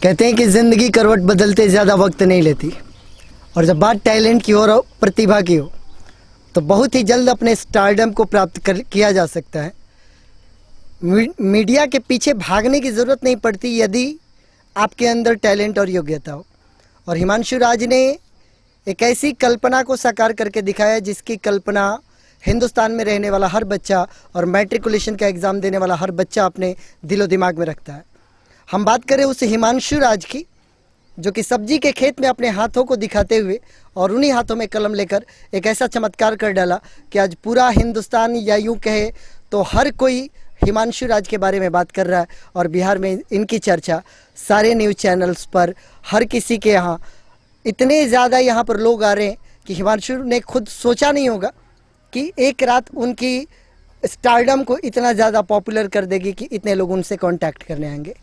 कहते हैं कि ज़िंदगी करवट बदलते ज़्यादा वक्त नहीं लेती, और जब बात टैलेंट की और प्रतिभा की हो तो बहुत ही जल्द अपने स्टारडम को प्राप्त किया जा सकता है। मीडिया के पीछे भागने की ज़रूरत नहीं पड़ती यदि आपके अंदर टैलेंट और योग्यता हो। और हिमांशु राज ने एक ऐसी कल्पना को साकार करके दिखाया जिसकी कल्पना हिंदुस्तान में रहने वाला हर बच्चा और मैट्रिकुलेशन का एग्ज़ाम देने वाला हर बच्चा अपने दिलो दिमाग में रखता है। हम बात करें उस हिमांशु राज की जो कि सब्जी के खेत में अपने हाथों को दिखाते हुए और उन्हीं हाथों में कलम लेकर एक ऐसा चमत्कार कर डाला कि आज पूरा हिंदुस्तान या यूँ कहे तो हर कोई हिमांशु राज के बारे में बात कर रहा है। और बिहार में इनकी चर्चा सारे न्यूज़ चैनल्स पर, हर किसी के यहाँ इतने ज़्यादा यहाँ पर लोग आ रहे हैं कि हिमांशु ने खुद सोचा नहीं होगा कि एक रात उनकी स्टारडम को इतना ज़्यादा पॉपुलर कर देगी कि इतने लोग उनसे कांटेक्ट करने आएंगे।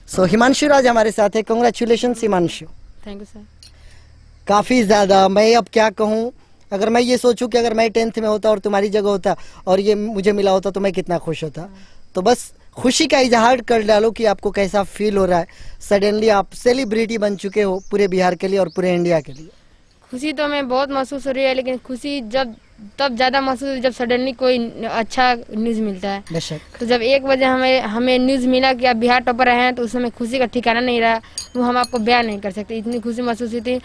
सो हिमांशु राज हमारे साथ है। Congratulations Himanshu. Thank you sir. काफ़ी ज़्यादा, मैं अब क्या कहूँ, अगर मैं ये सोचूं कि अगर मैं 10th में होता और तुम्हारी जगह होता और ये मुझे मिला होता तो मैं कितना खुश होता। तो बस खुशी का इजहार कर डालो कि आपको कैसा फील हो रहा है। सडनली आप सेलिब्रिटी बन चुके हो पूरे बिहार के लिए और पूरे इंडिया के लिए। खुशी तो हमें बहुत महसूस हो रही है, लेकिन खुशी तब ज़्यादा महसूस होती है जब सडनली कोई अच्छा न्यूज़ मिलता है। बेशक। तो जब 1 बजे हमें न्यूज़ मिला कि आप बिहार टॉपर रहे हैं तो उस समय खुशी का ठिकाना नहीं रहा, वो हम आपको बयान नहीं कर सकते। इतनी खुशी महसूस हुई थी।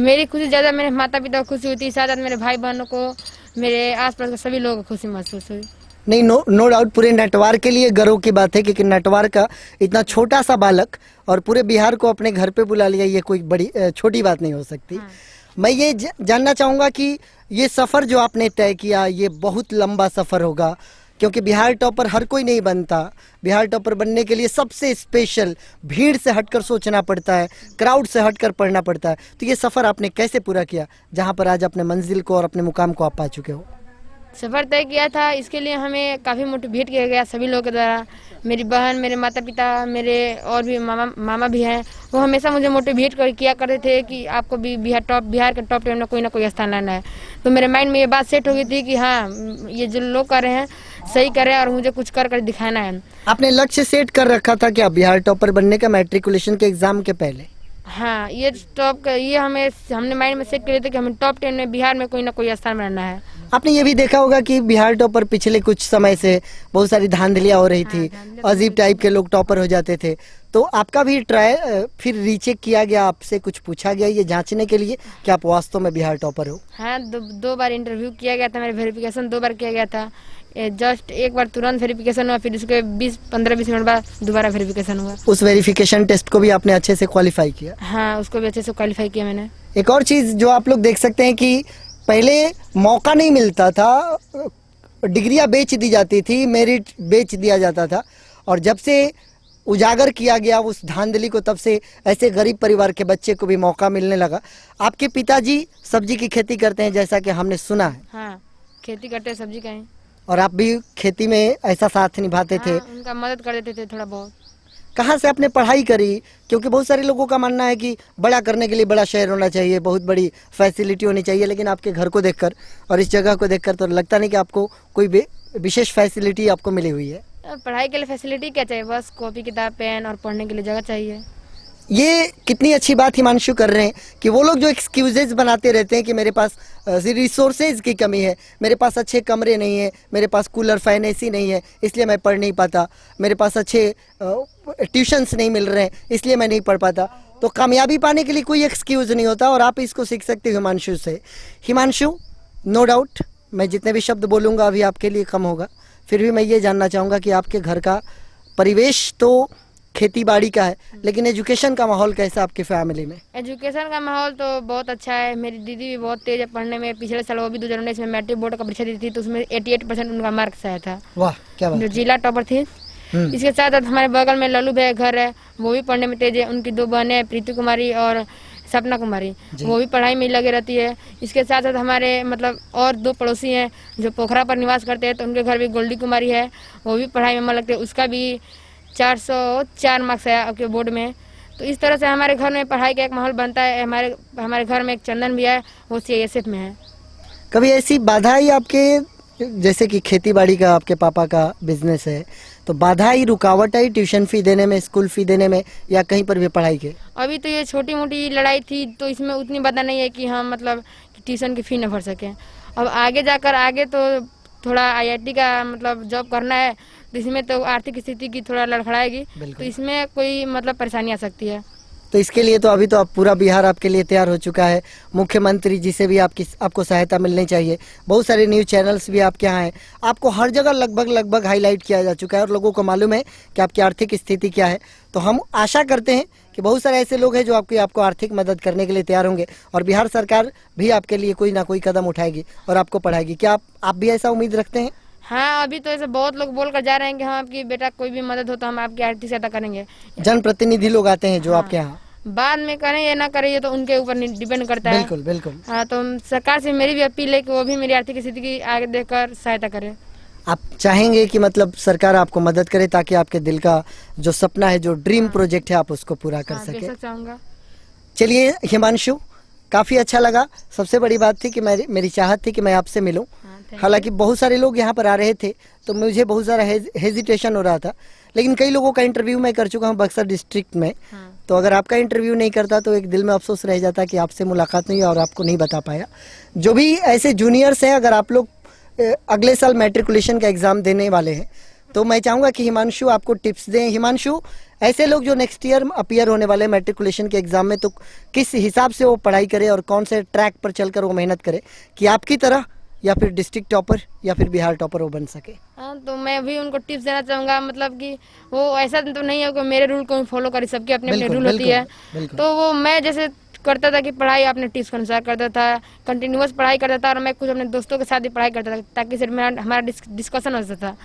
मेरी खुशी ज़्यादा मेरे माता पिता को खुशी हुई थी, साथ साथ मेरे भाई बहनों को, मेरे आसपास के सभी लोगों को खुशी महसूस हुई। नहीं, नो डाउट पूरे नटवार के लिए गर्व की बात है क्योंकि नटवार का इतना छोटा सा बालक और पूरे बिहार को अपने घर पे बुला लिया, ये कोई बड़ी छोटी बात नहीं हो सकती। हाँ। मैं ये जानना चाहूँगा कि ये सफ़र जो आपने तय किया ये बहुत लंबा सफ़र होगा क्योंकि बिहार टॉपर हर कोई नहीं बनता। बिहार टॉपर बनने के लिए सबसे स्पेशल भीड़ से हटकर सोचना पड़ता है, क्राउड से हटकर पढ़ना पड़ता है। तो ये सफ़र आपने कैसे पूरा किया जहाँ पर आज अपने मंजिल को और अपने मुकाम को आप पा चुके हो? सफ़र तय किया था, इसके लिए हमें काफ़ी मोटिवेट किया गया सभी लोगों के द्वारा। मेरी बहन, मेरे माता पिता, मेरे और भी मामा भी हैं, वो हमेशा मुझे मोटिवेट किया करते थे कि आपको भी बिहार के टॉप 10 में कोई ना कोई स्थान लाना है। तो मेरे माइंड में ये बात सेट हो गई थी कि हाँ, ये जो लोग कर रहे हैं सही कर रहे हैं और मुझे कुछ कर दिखाना है। आपने लक्ष्य सेट कर रखा था क्या बिहार टॉपर बनने का मैट्रिकुलेशन के एग्ज़ाम के पहले? हाँ, ये हमने माइंड में सेट किए थे कि हमें टॉप 10 में बिहार में कोई ना कोई स्थान बनाना है। आपने ये भी देखा होगा कि बिहार टॉपर पिछले कुछ समय से बहुत सारी धांधलियाँ हो रही थी, अजीब टाइप के लोग टॉपर हो जाते थे। तो आपका भी फिर रीचेक किया गया, आपसे कुछ पूछा गया ये जांचने के लिए कि आप वास्तव में बिहार टॉपर हो? हाँ, दो बार इंटरव्यू किया गया था, मेरा वेरिफिकेशन 2 बार किया गया था। जस्ट एक बार तुरंत वेरिफिकेशन हुआ, फिर उसके 15-20 मिनट बाद दोबारा वेरिफिकेशन हुआ। उस वेरिफिकेशन टेस्ट को भी आपने अच्छे से क्वालिफाई किया? हाँ, उसको भी अच्छे से क्वालिफाई किया मैंने। एक और चीज़ जो आप लोग देख सकते हैं कि पहले मौका नहीं मिलता था, डिग्रियां बेच दी जाती थी, मेरिट बेच दिया जाता था, और जब से उजागर किया गया उस धांधली को तब से ऐसे गरीब परिवार के बच्चे को भी मौका मिलने लगा। आपके पिताजी सब्जी की खेती करते हैं जैसा कि हमने सुना है। हाँ, खेती करते हैं, सब्जी का ही। और आप भी खेती में ऐसा साथ निभाते थे? हाँ, उनका मदद कर देते थे थोड़ा बहुत। कहाँ से आपने पढ़ाई करी? क्योंकि बहुत सारे लोगों का मानना है कि बड़ा करने के लिए बड़ा शहर होना चाहिए, बहुत बड़ी फैसिलिटी होनी चाहिए, लेकिन आपके घर को देखकर और इस जगह को देखकर तो लगता नहीं कि आपको कोई विशेष फैसिलिटी आपको मिली हुई है। पढ़ाई के लिए फैसिलिटी क्या चाहिए, बस कॉपी किताब पेन और पढ़ने के लिए जगह चाहिए। ये कितनी अच्छी बात हिमांशु कर रहे हैं कि वो लोग जो एक्सक्यूजेज बनाते रहते हैं कि मेरे पास रिसोर्सेज की कमी है, मेरे पास अच्छे कमरे नहीं है, मेरे पास कूलर फैन एसी नहीं है इसलिए मैं पढ़ नहीं पाता, मेरे पास अच्छे ट्यूशन्स नहीं मिल रहे हैं इसलिए मैं नहीं पढ़ पाता। तो कामयाबी पाने के लिए कोई एक्सक्यूज़ नहीं होता और आप इसको सीख सकते हो हिमांशु से। हिमांशु, नो डाउट मैं जितने भी शब्द बोलूँगा अभी आपके लिए कम होगा, फिर भी मैं ये जानना चाहूँगा कि आपके घर का परिवेश तो खेती बाड़ी का है, लेकिन एजुकेशन का माहौल कैसा आपकी फैमिली में? एजुकेशन का माहौल तो बहुत अच्छा है। मेरी दीदी भी बहुत तेज है पढ़ने में। पिछले साल वो भी 2019 में मैट्रिक बोर्ड का परीक्षा दी थी तो उसमें 88% उनका मार्क्स आया था। वाह, क्या बात जो है। जिला टॉपर थी। इसके साथ साथ हमारे बगल में लल्लू भैया घर है, वो भी पढ़ने में तेज है। उनकी 2 बहनें हैं, प्रीति कुमारी और सपना कुमारी, वो भी पढ़ाई में लगी रहती है। इसके साथ साथ हमारे मतलब और 2 पड़ोसी हैं जो पोखरा पर निवास करते हैं, तो उनके घर भी गोल्डी कुमारी है, वो भी पढ़ाई में मन लगते हैं। उसका भी 404 मार्क्स आया आपके बोर्ड में। तो इस तरह से हमारे घर में पढ़ाई का एक माहौल बनता है। हमारे घर में एक चंदन भी है, वो CISF में है। कभी ऐसी बाधा आई आपके, जैसे कि खेती बाड़ी का आपके पापा का बिजनेस है, तो बाधा आई, रुकावट आई ट्यूशन फी देने में, स्कूल फी देने में, या कहीं पर भी पढ़ाई के? अभी तो ये छोटी मोटी लड़ाई थी तो इसमें उतनी बाधा नहीं है कि हम मतलब ट्यूशन की फी न भर सकें। अब आगे जाकर आगे तो थोड़ा आईआईटी का मतलब जॉब करना है, तो इसमें तो आर्थिक स्थिति की थोड़ा लड़खड़ाएगी, तो इसमें कोई मतलब परेशानी आ सकती है। तो इसके लिए तो अभी तो आप पूरा बिहार आपके लिए तैयार हो चुका है। मुख्यमंत्री जी से भी आपको सहायता मिलनी चाहिए। बहुत सारे न्यूज़ चैनल्स भी आपके यहाँ हैं, आपको हर जगह लगभग हाईलाइट किया जा चुका है और लोगों को मालूम है कि आपकी आर्थिक स्थिति क्या है। तो हम आशा करते हैं कि बहुत सारे ऐसे लोग हैं जो आपको आर्थिक मदद करने के लिए तैयार होंगे और बिहार सरकार भी आपके लिए कोई ना कोई कदम उठाएगी और आपको पढ़ाएगी। क्या आप भी ऐसा उम्मीद रखते हैं? हाँ, अभी तो ऐसे बहुत लोग बोल कर जा रहे हैं कि हम आपकी बेटा कोई भी मदद हो तो हम आपकी आर्थिक सहायता करेंगे। जनप्रतिनिधि लोग आते हैं जो आपके यहाँ? बाद में करें या ना करें ये तो उनके ऊपर डिपेंड करता है। बिल्कुल बिल्कुल। हाँ, तो सरकार से मेरी भी अपील है कि वो भी मेरी आर्थिक स्थिति की आगे देखकर सहायता करे। आप चाहेंगे कि मतलब सरकार आपको मदद करे ताकि आपके दिल का जो सपना है, जो ड्रीम प्रोजेक्ट है, आप उसको पूरा कर सके? बेशक चाहूँगा। चलिए हिमांशु, काफ़ी अच्छा लगा। सबसे बड़ी बात थी कि मेरी चाहत थी कि मैं आपसे मिलूं। हालांकि बहुत सारे लोग यहाँ पर आ रहे थे तो मुझे बहुत सारा हेजिटेशन हो रहा था, लेकिन कई लोगों का इंटरव्यू मैं कर चुका हूँ बक्सर डिस्ट्रिक्ट में। तो अगर आपका इंटरव्यू नहीं करता तो एक दिल में अफसोस रह जाता कि आपसे मुलाकात नहीं और आपको नहीं बता पाया। जो भी ऐसे जूनियर्स हैं, अगर आप लोग अगले साल मैट्रिकुलेशन का एग्ज़ाम देने वाले हैं तो मैं चाहूँगा कि हिमांशु आपको टिप्स दें। हिमांशु, ऐसे लोग जो नेक्स्ट ईयर अपीयर होने वाले हैं मैट्रिकुलेशन के एग्ज़ाम में, तो किस हिसाब से वो पढ़ाई करे और कौन से ट्रैक पर चलकर वो मेहनत करे कि आपकी तरह या फिर डिस्ट्रिक्ट टॉपर या फिर बिहार टॉपर वो बन सके? हाँ, तो मैं भी उनको टिप्स देना चाहूँगा, मतलब कि वो ऐसा तो नहीं है कि मेरे रूल को फॉलो करे, सबके अपने अपने रूल होती है। तो वो मैं जैसे करता था कि पढ़ाई अपने टिप्स के अनुसार करता था, कंटिन्यूअस पढ़ाई करता था और मैं कुछ अपने दोस्तों के साथ भी पढ़ाई करता था ताकि सिर्फ हमारा डिस्कशन हो सकता था।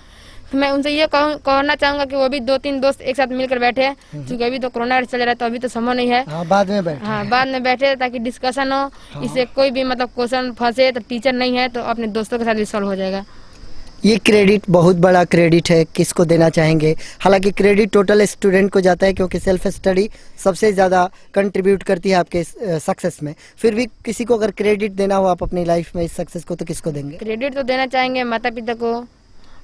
तो मैं उनसे ये कहना चाहूँगा कि वो भी 2-3 दोस्त एक साथ मिलकर बैठे, क्योंकि अभी तो कोरोना चल रहा है तो अभी तो संभव नहीं है। बाद में बैठे। हाँ, बाद में बैठे ताकि डिस्कशन हो। इससे कोई भी मतलब क्वेश्चन फंसे तो टीचर नहीं है तो अपने दोस्तों के साथ भी सॉल्व हो जाएगा। ये क्रेडिट बहुत बड़ा क्रेडिट है, किसको देना चाहेंगे? हालांकि क्रेडिट टोटल स्टूडेंट को जाता है क्योंकि सेल्फ स्टडी सबसे ज़्यादा कंट्रीब्यूट करती है आपके सक्सेस में। फिर भी किसी को अगर क्रेडिट देना हो आप अपनी लाइफ में इस सक्सेस को, तो किसको देंगे? क्रेडिट तो देना चाहेंगे माता पिता को,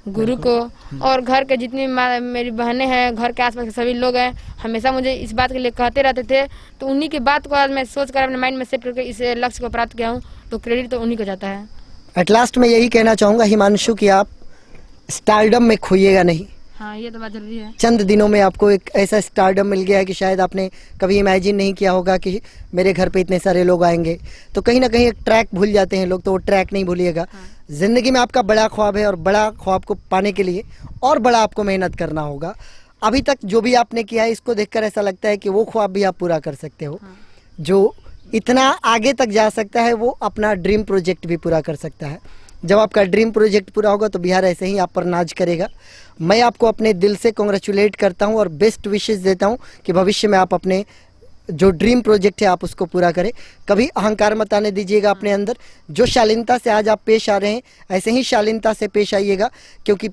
गुरु को, और घर के जितनी मेरी बहनें हैं, घर के आसपास के सभी लोग हैं, हमेशा मुझे इस बात के लिए कहते रहते थे। तो उन्हीं की बात को आज मैं सोच कर अपने माइंड में सेट करके इस लक्ष्य को प्राप्त किया हूँ, तो क्रेडिट तो उन्हीं को जाता है। एट लास्ट मैं यही कहना चाहूँगा हिमांशु कि आप स्टारडम में खोइएगा नहीं। हाँ, ये तो बात जरूरी है। चंद दिनों में आपको एक ऐसा स्टारडम मिल गया है कि शायद आपने कभी इमेजिन नहीं किया होगा कि मेरे घर पे इतने सारे लोग आएंगे। तो कहीं ना कहीं एक ट्रैक भूल जाते हैं लोग, तो वो ट्रैक नहीं भूलिएगा। ज़िंदगी में आपका बड़ा ख्वाब है और बड़ा ख्वाब को पाने के लिए और बड़ा आपको मेहनत करना होगा। अभी तक जो भी आपने किया है इसको देखकर ऐसा लगता है कि वो ख्वाब भी आप पूरा कर सकते हो। जो इतना आगे तक जा सकता है वो अपना ड्रीम प्रोजेक्ट भी पूरा कर सकता है। जब आपका ड्रीम प्रोजेक्ट पूरा होगा तो बिहार ऐसे ही आप पर नाज करेगा। मैं आपको अपने दिल से कॉन्ग्रेचुलेट करता हूं और बेस्ट विशेस देता हूं कि भविष्य में आप अपने जो ड्रीम प्रोजेक्ट है आप उसको पूरा करें। कभी अहंकार मत आने दीजिएगा अपने अंदर। जो शालीनता से आज आप पेश आ रहे हैं ऐसे ही शालीनता से पेश आइएगा, क्योंकि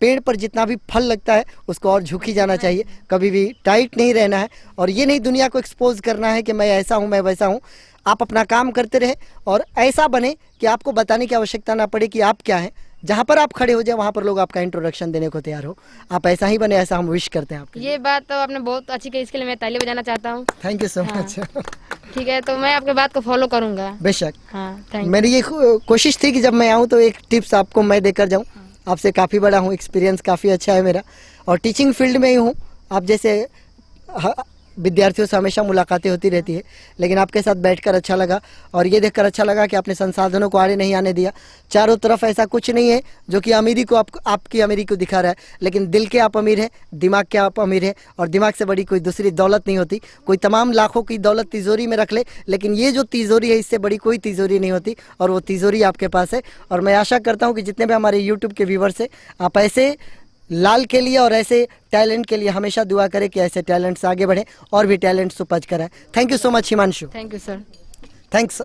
पेड़ पर जितना भी फल लगता है उसको और झुकी जाना चाहिए, कभी भी टाइट नहीं रहना है। और ये नहीं दुनिया को एक्सपोज करना है कि मैं ऐसा हूँ मैं वैसा हूँ। आप अपना काम करते रहे और ऐसा बने कि आपको बताने की आवश्यकता ना पड़े कि आप क्या हैं। जहाँ पर आप खड़े हो जाए वहाँ पर लोग आपका इंट्रोडक्शन देने को तैयार हो। आप ऐसा ही बने, ऐसा हम विश करते हैं आपके। ये बात तो आपने बहुत अच्छी कही, इसके लिए मैं ताली बजाना चाहता हूँ। Thank you so much. ठीक है, तो मैं आपके बात को फॉलो करूँगा। बेशक। हाँ, थैंक यू। मेरी ये कोशिश थी कि जब मैं आऊँ तो एक टिप्स आपको मैं देकर जाऊँ। आपसे काफ़ी बड़ा हूँ, एक्सपीरियंस काफ़ी अच्छा है मेरा और टीचिंग फील्ड में ही हूँ। आप जैसे विद्यार्थियों से हमेशा मुलाकातें होती रहती है, लेकिन आपके साथ बैठकर अच्छा लगा और ये देखकर अच्छा लगा कि आपने संसाधनों को आड़े नहीं आने दिया। चारों तरफ ऐसा कुछ नहीं है जो कि अमीरी को आपकी अमीरी को दिखा रहा है, लेकिन दिल के आप अमीर हैं, दिमाग के आप अमीर हैं और दिमाग से बड़ी कोई दूसरी दौलत नहीं होती। कोई तमाम लाखों की दौलत तिजोरी में रख ले, लेकिन ये जो तिजोरी है इससे बड़ी कोई तिजोरी नहीं होती और वो तिजोरी आपके पास है। और मैं आशा करता हूँ कि जितने भी हमारे यूट्यूब के व्यूवर्स हैं, आप ऐसे लाल के लिए और ऐसे टैलेंट के लिए हमेशा दुआ करें कि ऐसे टैलेंट्स आगे बढ़े और भी टैलेंट्स उपज कराएं। Thank you so much Himanshu. Thank you sir. Thanks.